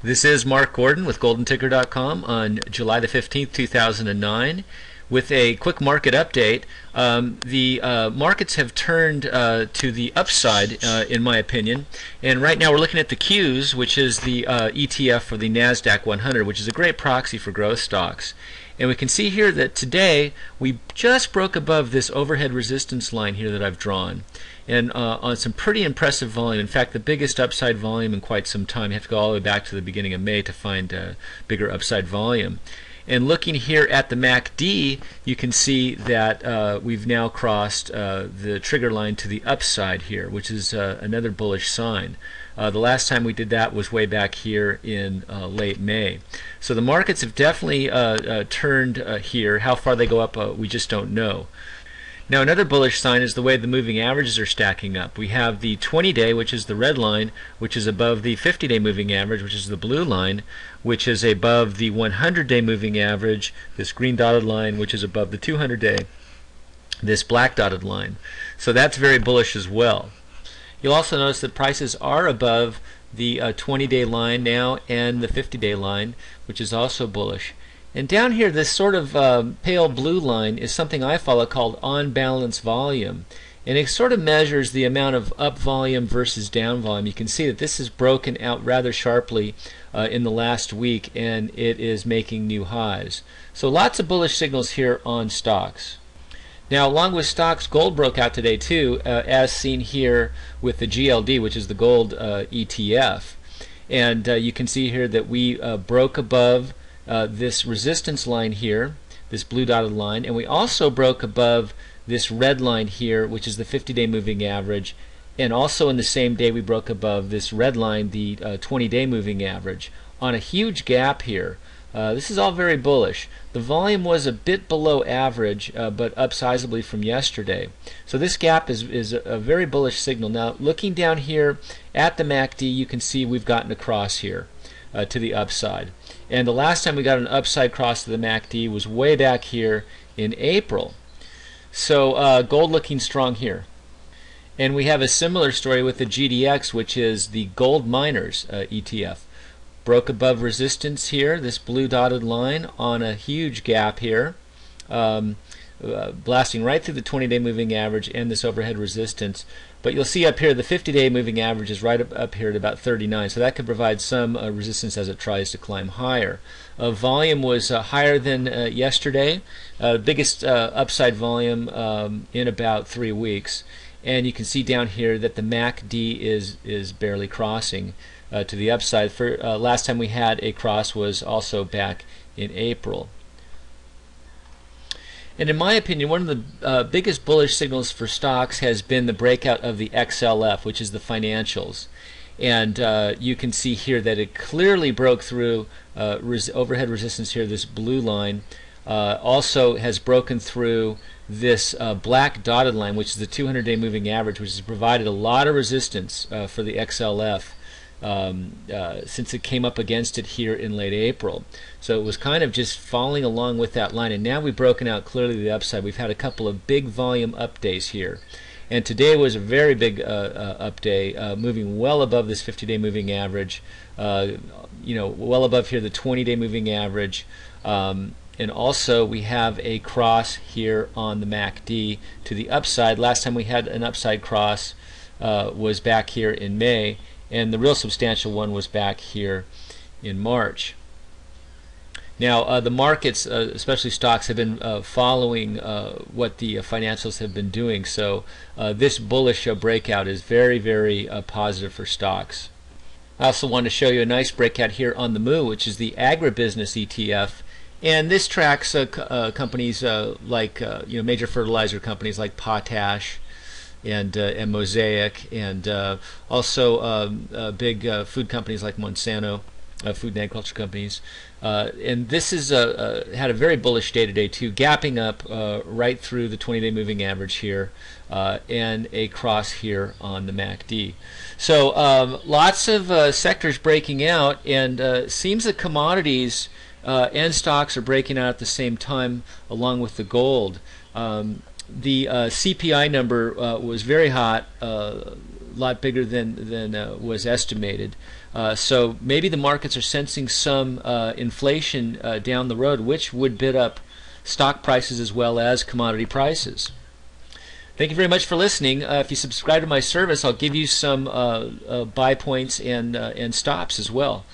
This is Mark Gordon with GoldenTicker.com on July the 15th, 2009 with a quick market update. The markets have turned to the upside, in my opinion, and right now we're looking at the Qs, which is the ETF for the NASDAQ 100, which is a great proxy for growth stocks. And we can see here that today we just broke above this overhead resistance line here that I've drawn, and on some pretty impressive volume. In fact, the biggest upside volume in quite some time. You have to go all the way back to the beginning of May to find bigger upside volume. And looking here at the MACD, you can see that we've now crossed the trigger line to the upside here, which is another bullish sign. The last time we did that was way back here in late May. So the markets have definitely turned here. How far they go up, we just don't know. Now, another bullish sign is the way the moving averages are stacking up. We have the 20-day, which is the red line, which is above the 50-day moving average, which is the blue line, which is above the 100-day moving average, this green dotted line, which is above the 200-day, this black dotted line. So that's very bullish as well. You'll also notice that prices are above the 20-day line now and the 50-day line, which is also bullish. And down here, this sort of pale blue line is something I follow called on-balance volume. And it sort of measures the amount of up volume versus down volume. You can see that this is broken out rather sharply in the last week, and it is making new highs. So lots of bullish signals here on stocks. Now, along with stocks, gold broke out today too, as seen here with the GLD, which is the gold ETF. And you can see here that we broke above this resistance line here, this blue dotted line, and we also broke above this red line here, which is the 50-day moving average, and also in the same day we broke above this red line, the 20-day moving average, on a huge gap here. This is all very bullish. The volume was a bit below average, but up sizably from yesterday. So this gap is a very bullish signal. Now, looking down here at the MACD, you can see we've gotten across here to the upside. And the last time we got an upside cross to the MACD was way back here in April. So gold looking strong here. And we have a similar story with the GDX, which is the gold miners ETF. Broke above resistance here, this blue dotted line, on a huge gap here, blasting right through the 20-day moving average and this overhead resistance. But you'll see up here the 50-day moving average is right up here at about 39, so that could provide some resistance as it tries to climb higher. Volume was higher than yesterday, biggest upside volume in about 3 weeks. And you can see down here that the MACD is barely crossing to the upside. For last time we had a cross was also back in April. And in my opinion, one of the biggest bullish signals for stocks has been the breakout of the XLF, which is the financials. And you can see here that it clearly broke through overhead resistance here, this blue line. Also has broken through this black dotted line, which is the 200-day moving average, which has provided a lot of resistance for the XLF since it came up against it here in late April. So it was kind of just falling along with that line, and now we've broken out clearly to the upside. We've had a couple of big volume up days here, and today was a very big up day, moving well above this 50-day moving average, well above here the 20-day moving average. And also we have a cross here on the MACD to the upside. Last time we had an upside cross was back here in May, and the real substantial one was back here in March. Now the markets, especially stocks, have been following what the financials have been doing, so this bullish breakout is very, very positive for stocks. I also want to show you a nice breakout here on the MOO, which is the agribusiness ETF. And this tracks companies like major fertilizer companies like Potash and Mosaic, and also big food companies like Monsanto, food and agriculture companies. And this is had a very bullish day today too, gapping up right through the 20-day moving average here, and a cross here on the MACD. So lots of sectors breaking out, and seems that commodities and stocks are breaking out at the same time along with the gold. The CPI number was very hot lot bigger than was estimated. So maybe the markets are sensing some inflation down the road, which would bid up stock prices as well as commodity prices. Thank you very much for listening. If you subscribe to my service, I'll give you some buy points and stops as well.